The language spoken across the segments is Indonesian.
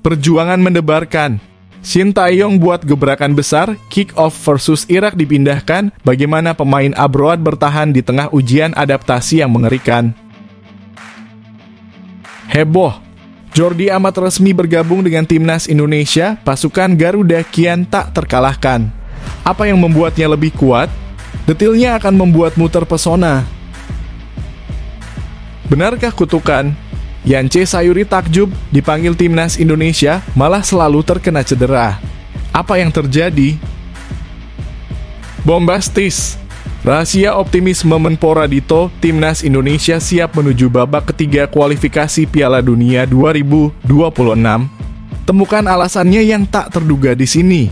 Perjuangan mendebarkan. Shin Tae-yong buat gebrakan besar, kick off versus Irak dipindahkan, bagaimana pemain abroad bertahan di tengah ujian adaptasi yang mengerikan. Heboh. Jordi Amat resmi bergabung dengan timnas Indonesia, pasukan Garuda kian tak terkalahkan. Apa yang membuatnya lebih kuat? Detailnya akan membuatmu terpesona. Benarkah kutukan? Yance Sayuri takjub, dipanggil timnas Indonesia, malah selalu terkena cedera. Apa yang terjadi? Bombastis. Rahasia optimisme Menpora Dito, timnas Indonesia siap menuju babak ketiga kualifikasi Piala Dunia 2026. Temukan alasannya yang tak terduga di sini.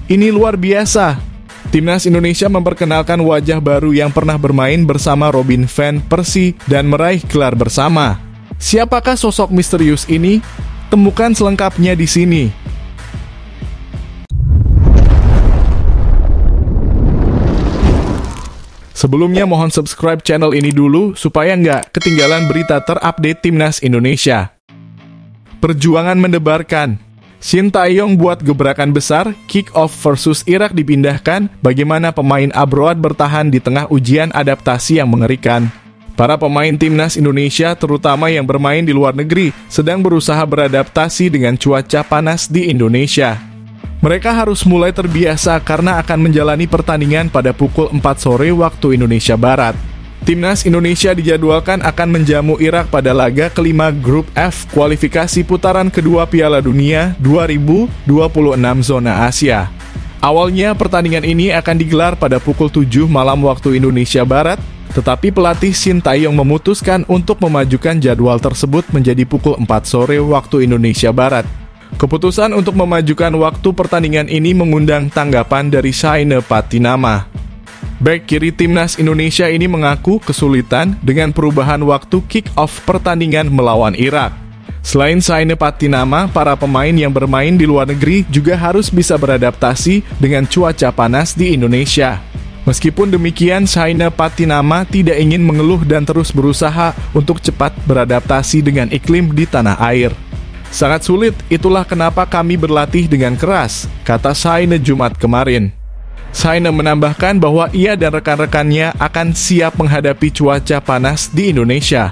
Ini luar biasa. Timnas Indonesia memperkenalkan wajah baru yang pernah bermain bersama Robin van Persie dan meraih gelar bersama. Siapakah sosok misterius ini? Temukan selengkapnya di sini. Sebelumnya mohon subscribe channel ini dulu supaya nggak ketinggalan berita terupdate timnas Indonesia. Perjuangan mendebarkan. Shin Tae-yong buat gebrakan besar, kick off versus Irak dipindahkan, bagaimana pemain abroad bertahan di tengah ujian adaptasi yang mengerikan. Para pemain timnas Indonesia, terutama yang bermain di luar negeri, sedang berusaha beradaptasi dengan cuaca panas di Indonesia. Mereka harus mulai terbiasa karena akan menjalani pertandingan pada pukul 4 sore waktu Indonesia Barat. Timnas Indonesia dijadwalkan akan menjamu Irak pada laga kelima Grup F kualifikasi putaran kedua Piala Dunia 2026 zona Asia. Awalnya pertandingan ini akan digelar pada pukul 7 malam waktu Indonesia Barat, tetapi pelatih Shin Tae-yong memutuskan untuk memajukan jadwal tersebut menjadi pukul 4 sore waktu Indonesia Barat. Keputusan untuk memajukan waktu pertandingan ini mengundang tanggapan dari Shaine Patinama. Bek kiri timnas Indonesia ini mengaku kesulitan dengan perubahan waktu kick-off pertandingan melawan Irak. Selain Shaine Patinama, para pemain yang bermain di luar negeri juga harus bisa beradaptasi dengan cuaca panas di Indonesia. Meskipun demikian, Shaine Patinama tidak ingin mengeluh dan terus berusaha untuk cepat beradaptasi dengan iklim di tanah air. Sangat sulit, itulah kenapa kami berlatih dengan keras, kata Shaine Jumat kemarin. Shaine menambahkan bahwa ia dan rekan-rekannya akan siap menghadapi cuaca panas di Indonesia.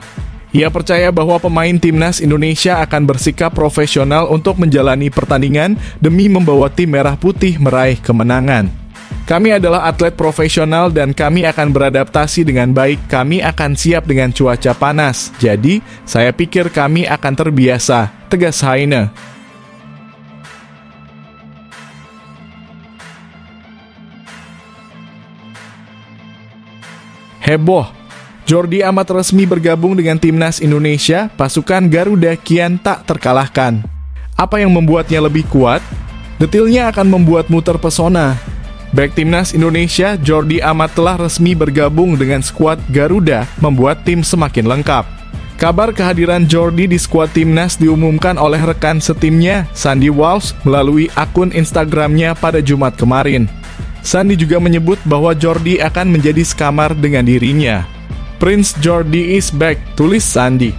Ia percaya bahwa pemain timnas Indonesia akan bersikap profesional untuk menjalani pertandingan demi membawa tim merah putih meraih kemenangan. Kami adalah atlet profesional dan kami akan beradaptasi dengan baik. Kami akan siap dengan cuaca panas. Jadi, saya pikir kami akan terbiasa, tegas Shaine. Heboh. Jordi Amat resmi bergabung dengan timnas Indonesia, pasukan Garuda kian tak terkalahkan. Apa yang membuatnya lebih kuat? Detailnya akan membuatmu terpesona. Bek timnas Indonesia, Jordi Amat telah resmi bergabung dengan skuad Garuda, membuat tim semakin lengkap. Kabar kehadiran Jordi di skuad timnas diumumkan oleh rekan setimnya, Sandy Walsh, melalui akun Instagramnya pada Jumat kemarin. Sandy juga menyebut bahwa Jordi akan menjadi sekamar dengan dirinya. Prince Jordi is back, tulis Sandy.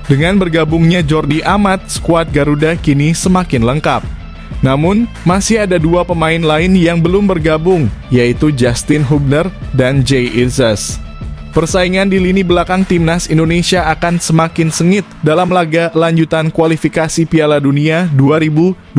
Dengan bergabungnya Jordi Amat, skuad Garuda kini semakin lengkap. Namun, masih ada dua pemain lain yang belum bergabung, yaitu Justin Hubner dan Jay Izzas. Persaingan di lini belakang timnas Indonesia akan semakin sengit dalam laga lanjutan kualifikasi Piala Dunia 2026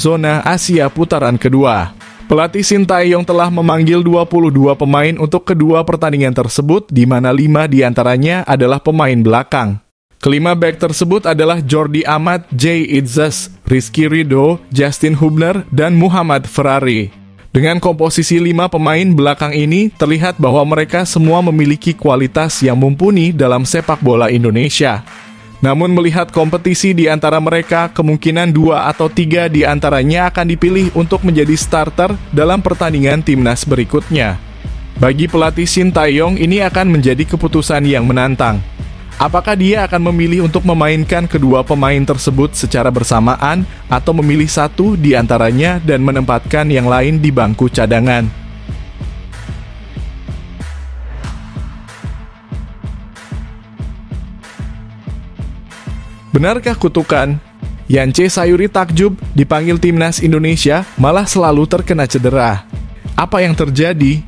zona Asia putaran kedua. Pelatih Shin Tae-yong telah memanggil 22 pemain untuk kedua pertandingan tersebut, di mana 5 diantaranya adalah pemain belakang. Kelima bek tersebut adalah Jordi Amat, Jay Izzas, Rizky Ridho, Justin Hubner, dan Muhammad Ferrari. Dengan komposisi 5 pemain belakang ini, terlihat bahwa mereka semua memiliki kualitas yang mumpuni dalam sepak bola Indonesia. Namun melihat kompetisi di antara mereka, kemungkinan 2 atau 3 di antaranya akan dipilih untuk menjadi starter dalam pertandingan timnas berikutnya. Bagi pelatih Shin Tae-yong, ini akan menjadi keputusan yang menantang. Apakah dia akan memilih untuk memainkan kedua pemain tersebut secara bersamaan atau memilih satu di antaranya dan menempatkan yang lain di bangku cadangan? Benarkah kutukan? Yance Sayuri takjub dipanggil timnas Indonesia malah selalu terkena cedera. Apa yang terjadi?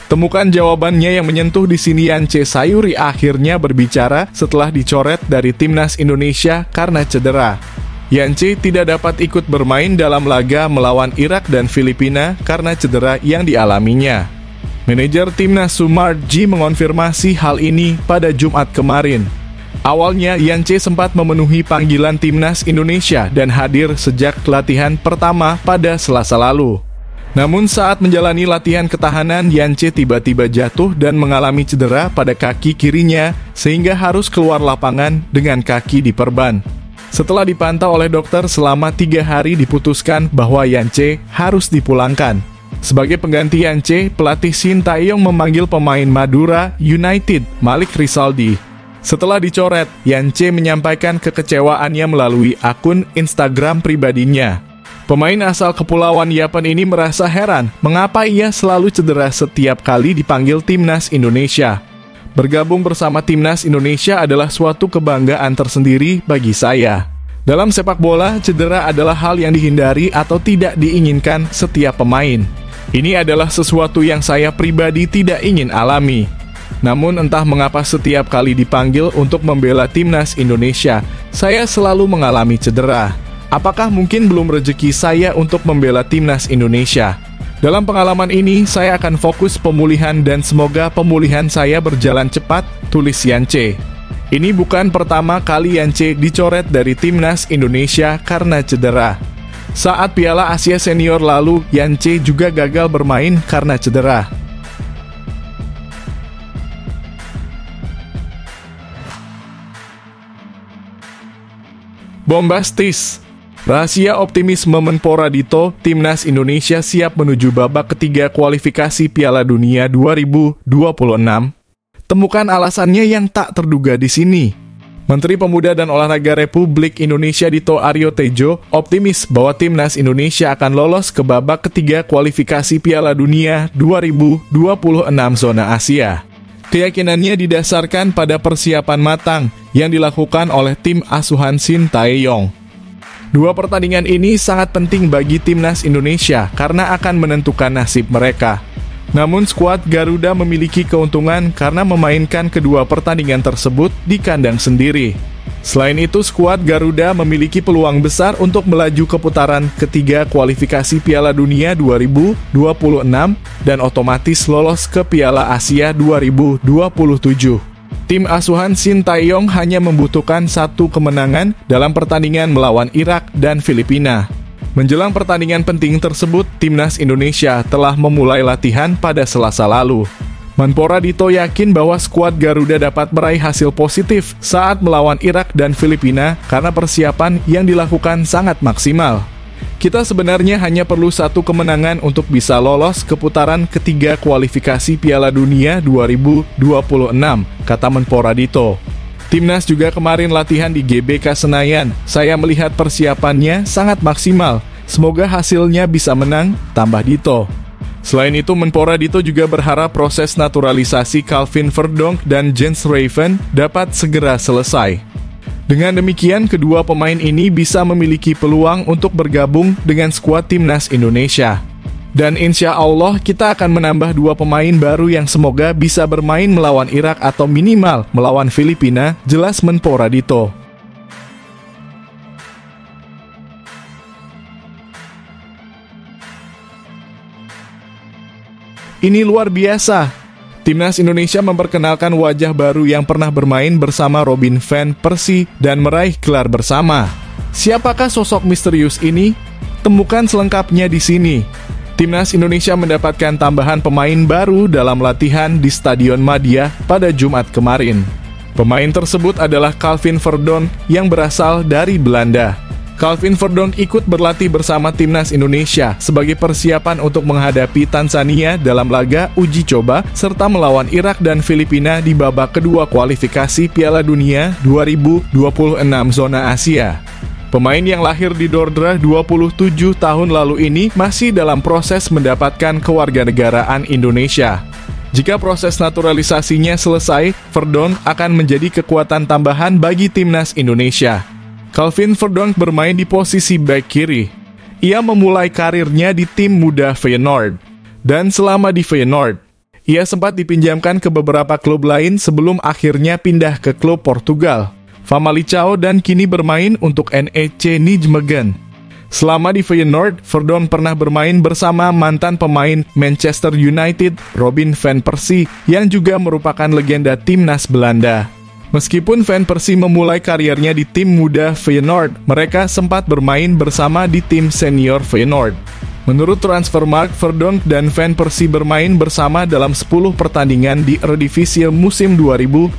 Temukan jawabannya yang menyentuh di sini. Yance Sayuri akhirnya berbicara setelah dicoret dari timnas Indonesia karena cedera. Yance tidak dapat ikut bermain dalam laga melawan Irak dan Filipina karena cedera yang dialaminya. Manajer timnas Sumarji mengonfirmasi hal ini pada Jumat kemarin. Awalnya, Yance sempat memenuhi panggilan timnas Indonesia dan hadir sejak latihan pertama pada Selasa lalu. Namun saat menjalani latihan ketahanan, Yance tiba-tiba jatuh dan mengalami cedera pada kaki kirinya sehingga harus keluar lapangan dengan kaki diperban. Setelah dipantau oleh dokter selama 3 hari, diputuskan bahwa Yance harus dipulangkan. Sebagai pengganti Yance, pelatih Shin Tae-yong memanggil pemain Madura United, Malik Rizaldi. Setelah dicoret, Yance menyampaikan kekecewaannya melalui akun Instagram pribadinya. Pemain asal Kepulauan Yapen ini merasa heran mengapa ia selalu cedera setiap kali dipanggil timnas Indonesia. Bergabung bersama timnas Indonesia adalah suatu kebanggaan tersendiri bagi saya. Dalam sepak bola, cedera adalah hal yang dihindari atau tidak diinginkan setiap pemain. Ini adalah sesuatu yang saya pribadi tidak ingin alami. Namun entah mengapa setiap kali dipanggil untuk membela timnas Indonesia, saya selalu mengalami cedera. Apakah mungkin belum rezeki saya untuk membela timnas Indonesia? Dalam pengalaman ini, saya akan fokus pemulihan dan semoga pemulihan saya berjalan cepat, tulis Yance. Ini bukan pertama kali Yance dicoret dari timnas Indonesia karena cedera. Saat Piala Asia Senior lalu, Yance juga gagal bermain karena cedera. Bombastis. Rahasia optimisme Menpora Dito, timnas Indonesia siap menuju babak ketiga kualifikasi Piala Dunia 2026. Temukan alasannya yang tak terduga di sini. Menteri Pemuda dan Olahraga Republik Indonesia Dito Aryo Tejo optimis bahwa timnas Indonesia akan lolos ke babak ketiga kualifikasi Piala Dunia 2026 zona Asia. Keyakinannya didasarkan pada persiapan matang yang dilakukan oleh tim asuhan Shin Tae-yong. 2 pertandingan ini sangat penting bagi timnas Indonesia karena akan menentukan nasib mereka. Namun skuad Garuda memiliki keuntungan karena memainkan kedua pertandingan tersebut di kandang sendiri. Selain itu, skuad Garuda memiliki peluang besar untuk melaju ke putaran ketiga kualifikasi Piala Dunia 2026 dan otomatis lolos ke Piala Asia 2027. Tim asuhan Shin Tae-yong hanya membutuhkan 1 kemenangan dalam pertandingan melawan Irak dan Filipina. Menjelang pertandingan penting tersebut, timnas Indonesia telah memulai latihan pada Selasa lalu. Menpora Dito yakin bahwa skuad Garuda dapat meraih hasil positif saat melawan Irak dan Filipina karena persiapan yang dilakukan sangat maksimal. Kita sebenarnya hanya perlu 1 kemenangan untuk bisa lolos ke putaran ketiga kualifikasi Piala Dunia 2026, kata Menpora Dito. Timnas juga kemarin latihan di GBK Senayan. Saya melihat persiapannya sangat maksimal. Semoga hasilnya bisa menang, tambah Dito. Selain itu, Menpora Dito juga berharap proses naturalisasi Calvin Verdonk dan Jens Raven dapat segera selesai. Dengan demikian, kedua pemain ini bisa memiliki peluang untuk bergabung dengan skuad timnas Indonesia. Dan insya Allah kita akan menambah 2 pemain baru yang semoga bisa bermain melawan Irak atau minimal melawan Filipina, jelas Menpora Dito. Ini luar biasa. Timnas Indonesia memperkenalkan wajah baru yang pernah bermain bersama Robin van Persie dan meraih gelar bersama. Siapakah sosok misterius ini? Temukan selengkapnya di sini. Timnas Indonesia mendapatkan tambahan pemain baru dalam latihan di Stadion Madia pada Jumat kemarin. Pemain tersebut adalah Calvin Verdonk yang berasal dari Belanda. Calvin Verdonk ikut berlatih bersama timnas Indonesia sebagai persiapan untuk menghadapi Tanzania dalam laga uji coba serta melawan Irak dan Filipina di babak kedua kualifikasi Piala Dunia 2026 zona Asia. Pemain yang lahir di Dordrecht 27 tahun lalu ini masih dalam proses mendapatkan kewarganegaraan Indonesia. Jika proses naturalisasinya selesai, Verdonk akan menjadi kekuatan tambahan bagi timnas Indonesia. Calvin Verdonk bermain di posisi bek kiri. Ia memulai karirnya di tim muda Feyenoord. Dan selama di Feyenoord, ia sempat dipinjamkan ke beberapa klub lain sebelum akhirnya pindah ke klub Portugal, Famalicão, dan kini bermain untuk NEC Nijmegen. Selama di Feyenoord, Verdonk pernah bermain bersama mantan pemain Manchester United, Robin van Persie, yang juga merupakan legenda timnas Belanda. Meskipun Van Persie memulai karirnya di tim muda Feyenoord, mereka sempat bermain bersama di tim senior Feyenoord. Menurut Transfermarkt, Verdonk dan Van Persie bermain bersama dalam 10 pertandingan di Eredivisie musim 2018-19.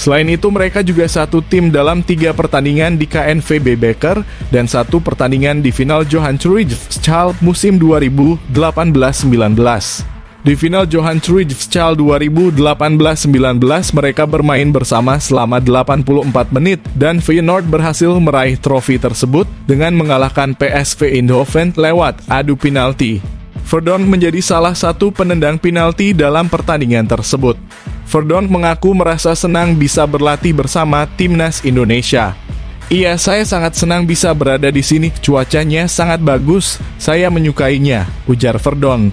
Selain itu, mereka juga satu tim dalam 3 pertandingan di KNVB Beker dan 1 pertandingan di final Johan Cruijffschaal musim 2018-19. Di final Johan Cruijffschaal 2018-19, mereka bermain bersama selama 84 menit dan Feyenoord berhasil meraih trofi tersebut dengan mengalahkan PSV Eindhoven lewat adu penalti. Verdonk menjadi salah satu penendang penalti dalam pertandingan tersebut. Verdonk mengaku merasa senang bisa berlatih bersama timnas Indonesia. Saya sangat senang bisa berada di sini, cuacanya sangat bagus, saya menyukainya," ujar Verdonk.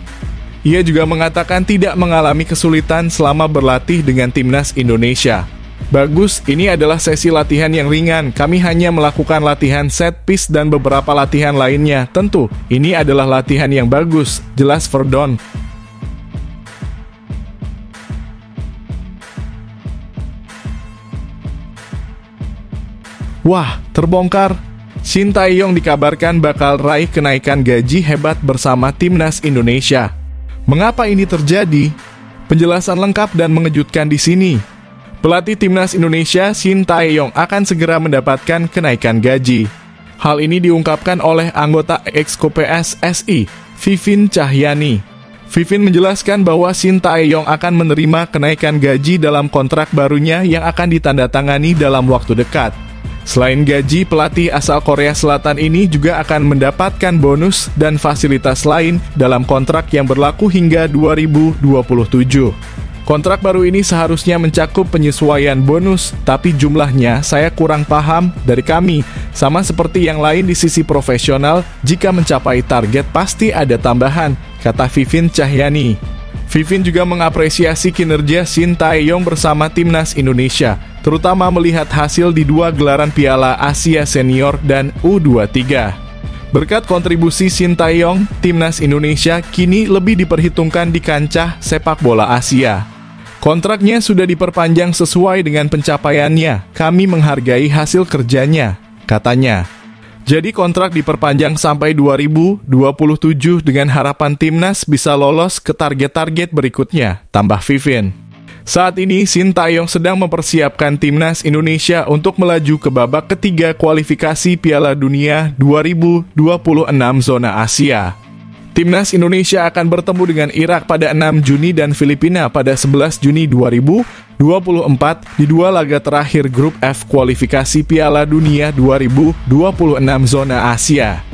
Ia juga mengatakan tidak mengalami kesulitan selama berlatih dengan timnas Indonesia. "Bagus, ini adalah sesi latihan yang ringan. Kami hanya melakukan latihan set piece dan beberapa latihan lainnya. Tentu, ini adalah latihan yang bagus," jelas Verdonk. Wah, terbongkar. Shin Tae-yong dikabarkan bakal raih kenaikan gaji hebat bersama timnas Indonesia. Mengapa ini terjadi? Penjelasan lengkap dan mengejutkan di sini. Pelatih timnas Indonesia Shin Tae-yong akan segera mendapatkan kenaikan gaji. Hal ini diungkapkan oleh anggota Exco PSSI, Vivin Cahyani. Vivin menjelaskan bahwa Shin Tae-yong akan menerima kenaikan gaji dalam kontrak barunya yang akan ditandatangani dalam waktu dekat. Selain gaji, pelatih asal Korea Selatan ini juga akan mendapatkan bonus dan fasilitas lain dalam kontrak yang berlaku hingga 2027. Kontrak baru ini seharusnya mencakup penyesuaian bonus, tapi jumlahnya saya kurang paham dari kami. Sama seperti yang lain di sisi profesional, jika mencapai target pasti ada tambahan, kata Vivin Cahyani. Vivin juga mengapresiasi kinerja Shin Tae-yong bersama timnas Indonesia, terutama melihat hasil di 2 gelaran Piala Asia Senior dan U23. Berkat kontribusi Shin Tae-yong, timnas Indonesia kini lebih diperhitungkan di kancah sepak bola Asia. Kontraknya sudah diperpanjang sesuai dengan pencapaiannya. Kami menghargai hasil kerjanya, katanya. Jadi kontrak diperpanjang sampai 2027 dengan harapan timnas bisa lolos ke target-target berikutnya, tambah Vivin. Saat ini, Shin Tae-yong sedang mempersiapkan timnas Indonesia untuk melaju ke babak ketiga kualifikasi Piala Dunia 2026 zona Asia. Timnas Indonesia akan bertemu dengan Irak pada 6 Juni dan Filipina pada 11 Juni 2024 di 2 laga terakhir grup F kualifikasi Piala Dunia 2026 zona Asia.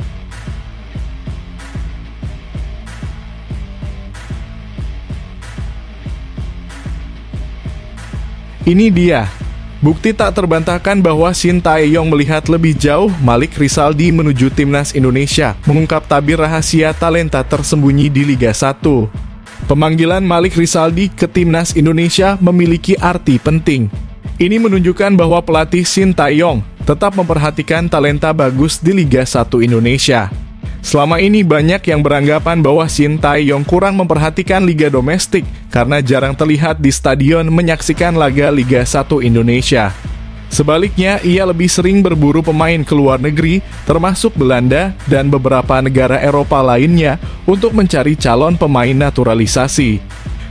Ini dia bukti tak terbantahkan bahwa Shin Tae-yong melihat lebih jauh Malik Rizaldi menuju timnas Indonesia, mengungkap tabir rahasia talenta tersembunyi di Liga 1. Pemanggilan Malik Rizaldi ke timnas Indonesia memiliki arti penting. Ini menunjukkan bahwa pelatih Shin Tae-yong tetap memperhatikan talenta bagus di Liga 1 Indonesia. Selama ini banyak yang beranggapan bahwa Shin Tae-yong kurang memperhatikan liga domestik karena jarang terlihat di stadion menyaksikan laga Liga 1 Indonesia. Sebaliknya, ia lebih sering berburu pemain ke luar negeri, termasuk Belanda dan beberapa negara Eropa lainnya untuk mencari calon pemain naturalisasi.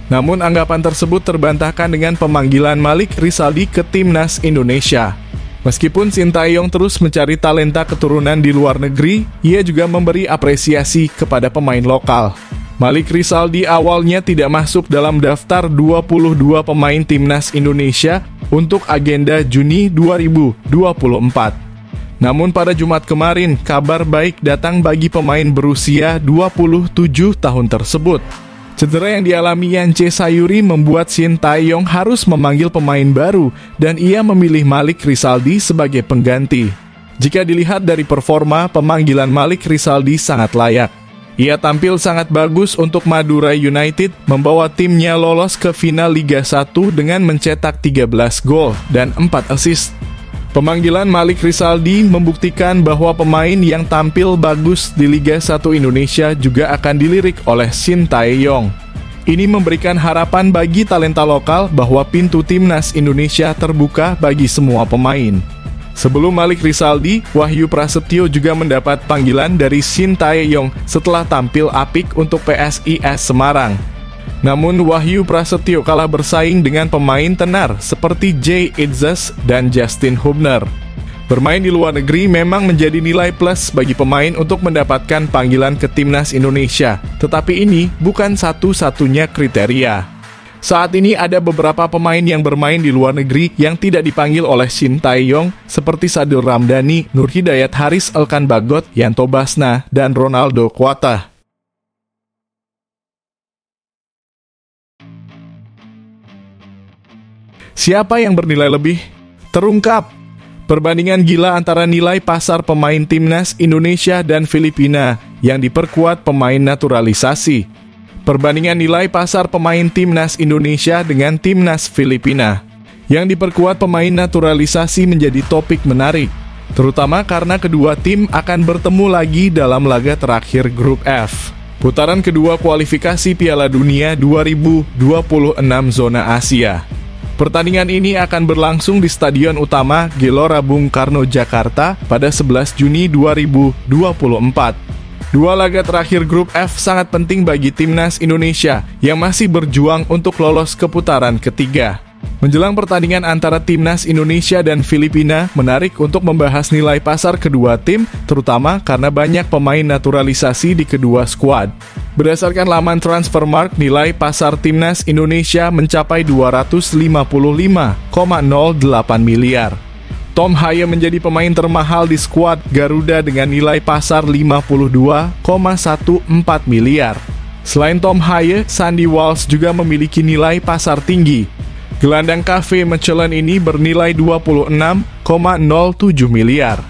Namun anggapan tersebut terbantahkan dengan pemanggilan Malik Rizaldi ke timnas Indonesia. Meskipun Shin Tae-yong terus mencari talenta keturunan di luar negeri, ia juga memberi apresiasi kepada pemain lokal. Malik Rizaldi awalnya tidak masuk dalam daftar 22 pemain timnas Indonesia untuk agenda Juni 2024. Namun pada Jumat kemarin, kabar baik datang bagi pemain berusia 27 tahun tersebut. Cedera yang dialami Yance Sayuri membuat Shin Tae-yong harus memanggil pemain baru dan ia memilih Malik Rizaldi sebagai pengganti. Jika dilihat dari performa, pemanggilan Malik Rizaldi sangat layak. Ia tampil sangat bagus untuk Madura United, membawa timnya lolos ke final Liga 1 dengan mencetak 13 gol dan 4 assist. Pemanggilan Malik Rizaldi membuktikan bahwa pemain yang tampil bagus di Liga 1 Indonesia juga akan dilirik oleh Shin Tae-yong. Ini memberikan harapan bagi talenta lokal bahwa pintu timnas Indonesia terbuka bagi semua pemain. Sebelum Malik Rizaldi, Wahyu Prasetyo juga mendapat panggilan dari Shin Tae-yong setelah tampil apik untuk PSIS Semarang. Namun Wahyu Prasetyo kalah bersaing dengan pemain tenar seperti Jay Itzes dan Justin Hubner. Bermain di luar negeri memang menjadi nilai plus bagi pemain untuk mendapatkan panggilan ke timnas Indonesia, tetapi ini bukan satu-satunya kriteria. Saat ini ada beberapa pemain yang bermain di luar negeri yang tidak dipanggil oleh Shin Tae-yong seperti Sadil Ramdhani, Nur Hidayat Haris Elkan Bagot, Yanto Basna, dan Ronaldo Kuatah. Siapa yang bernilai lebih? Terungkap. Perbandingan gila antara nilai pasar pemain timnas Indonesia dan Filipina yang diperkuat pemain naturalisasi. Perbandingan nilai pasar pemain timnas Indonesia dengan timnas Filipina yang diperkuat pemain naturalisasi menjadi topik menarik, terutama karena kedua tim akan bertemu lagi dalam laga terakhir grup F. Putaran kedua kualifikasi Piala Dunia 2026 zona Asia. Pertandingan ini akan berlangsung di Stadion Utama Gelora Bung Karno, Jakarta pada 11 Juni 2024. Dua laga terakhir grup F sangat penting bagi timnas Indonesia yang masih berjuang untuk lolos ke putaran ketiga. Menjelang pertandingan antara timnas Indonesia dan Filipina, menarik untuk membahas nilai pasar kedua tim, terutama karena banyak pemain naturalisasi di kedua skuad. Berdasarkan laman Transfermarkt, nilai pasar timnas Indonesia mencapai 255,08 miliar. Tom Haye menjadi pemain termahal di skuad Garuda dengan nilai pasar 52,14 miliar. Selain Tom Haye, Sandy Walsh juga memiliki nilai pasar tinggi. Gelandang Cafe Mechelen ini bernilai 26,07 miliar.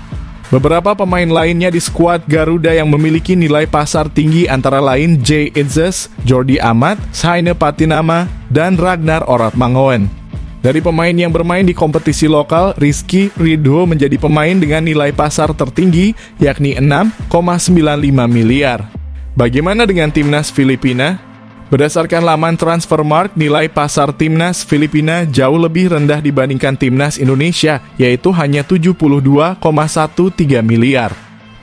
Beberapa pemain lainnya di skuad Garuda yang memiliki nilai pasar tinggi antara lain Jay Itzes, Jordi Amat, Saine Patinama, dan Ragnar Oratmangoen. Dari pemain yang bermain di kompetisi lokal, Rizky Ridho menjadi pemain dengan nilai pasar tertinggi, yakni 6,95 miliar. Bagaimana dengan timnas Filipina? Berdasarkan laman Transfermarkt, nilai pasar timnas Filipina jauh lebih rendah dibandingkan timnas Indonesia, yaitu hanya 72,13 miliar.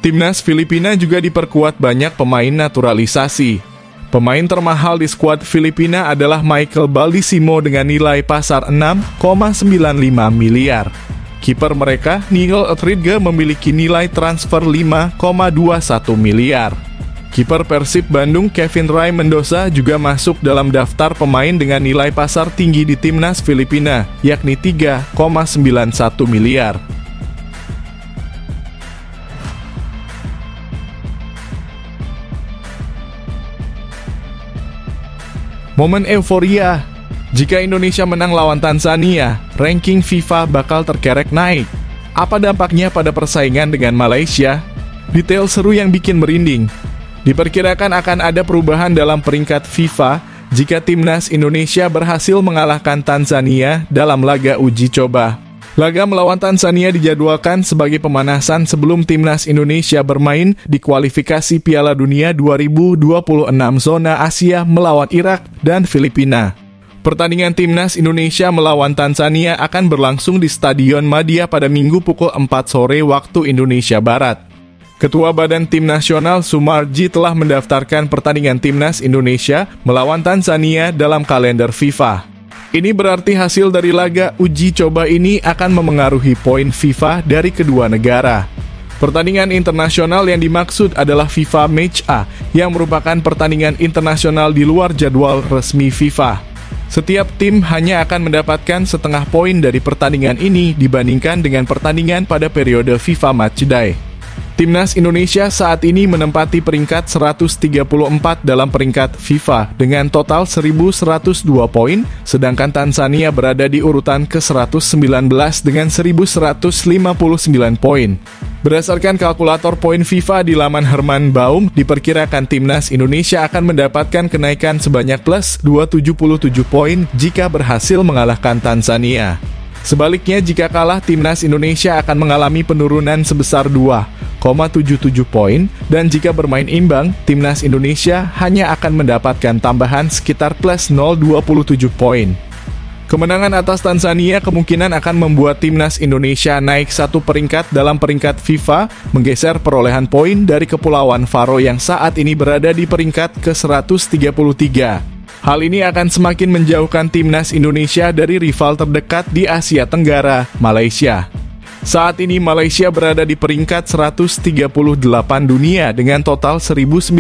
Timnas Filipina juga diperkuat banyak pemain naturalisasi. Pemain termahal di skuad Filipina adalah Michael Baldisimo dengan nilai pasar 6,95 miliar. Kiper mereka, Nigel Etheridge, memiliki nilai transfer 5,21 miliar. Kiper Persib Bandung, Kevin Ray Mendoza, juga masuk dalam daftar pemain dengan nilai pasar tinggi di timnas Filipina, yakni 3,91 miliar. Momen euforia. Jika Indonesia menang lawan Tanzania, ranking FIFA bakal terkerek naik. Apa dampaknya pada persaingan dengan Malaysia? Detail seru yang bikin merinding. Diperkirakan akan ada perubahan dalam peringkat FIFA jika timnas Indonesia berhasil mengalahkan Tanzania dalam laga uji coba. Laga melawan Tanzania dijadwalkan sebagai pemanasan sebelum timnas Indonesia bermain di kualifikasi Piala Dunia 2026 zona Asia melawan Irak dan Filipina. Pertandingan timnas Indonesia melawan Tanzania akan berlangsung di Stadion Madia pada Minggu pukul 4 sore waktu Indonesia Barat. Ketua Badan Tim Nasional Sumarji telah mendaftarkan pertandingan timnas Indonesia melawan Tanzania dalam kalender FIFA. Ini berarti hasil dari laga uji coba ini akan memengaruhi poin FIFA dari kedua negara. Pertandingan internasional yang dimaksud adalah FIFA Match A, yang merupakan pertandingan internasional di luar jadwal resmi FIFA. Setiap tim hanya akan mendapatkan setengah poin dari pertandingan ini dibandingkan dengan pertandingan pada periode FIFA Matchday. Timnas Indonesia saat ini menempati peringkat 134 dalam peringkat FIFA dengan total 1.102 poin, sedangkan Tanzania berada di urutan ke-119 dengan 1.159 poin. Berdasarkan kalkulator poin FIFA di laman Herman Baum, diperkirakan Timnas Indonesia akan mendapatkan kenaikan sebanyak plus 277 poin jika berhasil mengalahkan Tanzania. Sebaliknya, jika kalah, Timnas Indonesia akan mengalami penurunan sebesar 2,77 poin, dan jika bermain imbang, Timnas Indonesia hanya akan mendapatkan tambahan sekitar plus 0,27 poin. Kemenangan atas Tanzania kemungkinan akan membuat Timnas Indonesia naik satu peringkat dalam peringkat FIFA, menggeser perolehan poin dari Kepulauan Faro yang saat ini berada di peringkat ke-133. Hal ini akan semakin menjauhkan Timnas Indonesia dari rival terdekat di Asia Tenggara, Malaysia. Saat ini Malaysia berada di peringkat 138 dunia dengan total 1.094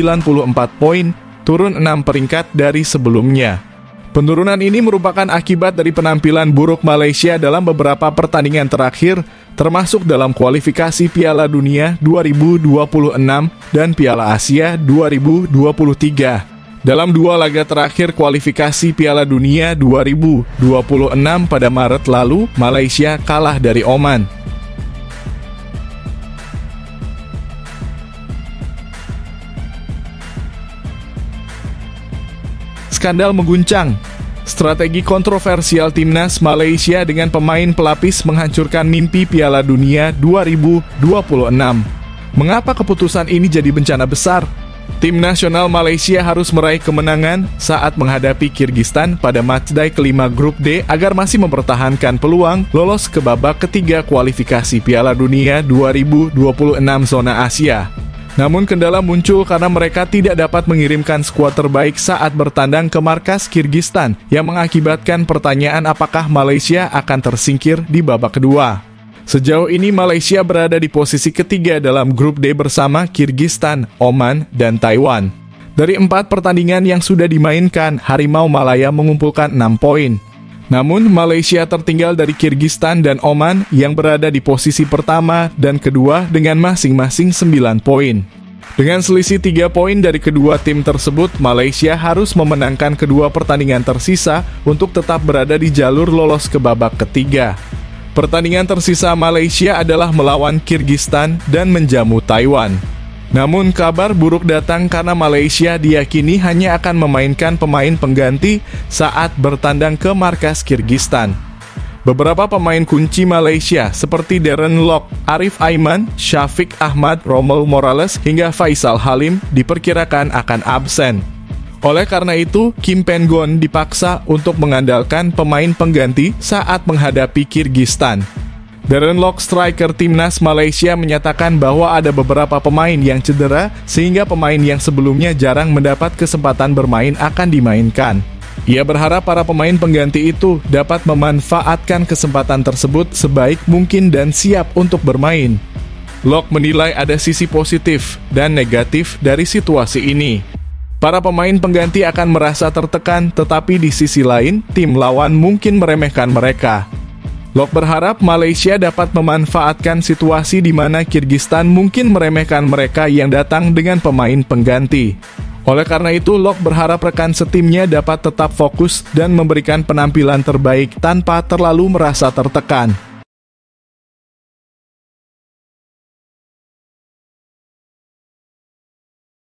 poin, turun 6 peringkat dari sebelumnya. Penurunan ini merupakan akibat dari penampilan buruk Malaysia dalam beberapa pertandingan terakhir, termasuk dalam kualifikasi Piala Dunia 2026 dan Piala Asia 2023. Dalam dua laga terakhir kualifikasi Piala Dunia 2026 pada Maret lalu, Malaysia kalah dari Oman. Skandal mengguncang. Strategi kontroversial Timnas Malaysia dengan pemain pelapis menghancurkan mimpi Piala Dunia 2026. Mengapa keputusan ini jadi bencana besar? Tim nasional Malaysia harus meraih kemenangan saat menghadapi Kyrgyzstan pada matchday kelima grup D agar masih mempertahankan peluang lolos ke babak ketiga kualifikasi Piala Dunia 2026 zona Asia. Namun kendala muncul karena mereka tidak dapat mengirimkan skuad terbaik saat bertandang ke markas Kyrgyzstan yang mengakibatkan pertanyaan apakah Malaysia akan tersingkir di babak kedua. Sejauh ini Malaysia berada di posisi ketiga dalam grup D bersama Kyrgyzstan, Oman, dan Taiwan. Dari 4 pertandingan yang sudah dimainkan, Harimau Malaya mengumpulkan 6 poin. Namun, Malaysia tertinggal dari Kyrgyzstan dan Oman yang berada di posisi pertama dan kedua dengan masing-masing 9 poin. Dengan selisih 3 poin dari kedua tim tersebut, Malaysia harus memenangkan kedua pertandingan tersisa untuk tetap berada di jalur lolos ke babak ketiga. Pertandingan tersisa Malaysia adalah melawan Kyrgyzstan dan menjamu Taiwan. Namun kabar buruk datang karena Malaysia diyakini hanya akan memainkan pemain pengganti saat bertandang ke markas Kyrgyzstan. Beberapa pemain kunci Malaysia seperti Darren Lock, Arif Aiman, Syafiq Ahmad, Romel Morales hingga Faisal Halim diperkirakan akan absen. Oleh karena itu, Kim Pen-gon dipaksa untuk mengandalkan pemain pengganti saat menghadapi Kyrgyzstan. Darren Lock, striker timnas Malaysia, menyatakan bahwa ada beberapa pemain yang cedera sehingga pemain yang sebelumnya jarang mendapat kesempatan bermain akan dimainkan. Ia berharap para pemain pengganti itu dapat memanfaatkan kesempatan tersebut sebaik mungkin dan siap untuk bermain. Lock menilai ada sisi positif dan negatif dari situasi ini. Para pemain pengganti akan merasa tertekan, tetapi di sisi lain, tim lawan mungkin meremehkan mereka. Lock berharap Malaysia dapat memanfaatkan situasi di mana Kyrgyzstan mungkin meremehkan mereka yang datang dengan pemain pengganti. Oleh karena itu, Lock berharap rekan setimnya dapat tetap fokus dan memberikan penampilan terbaik tanpa terlalu merasa tertekan.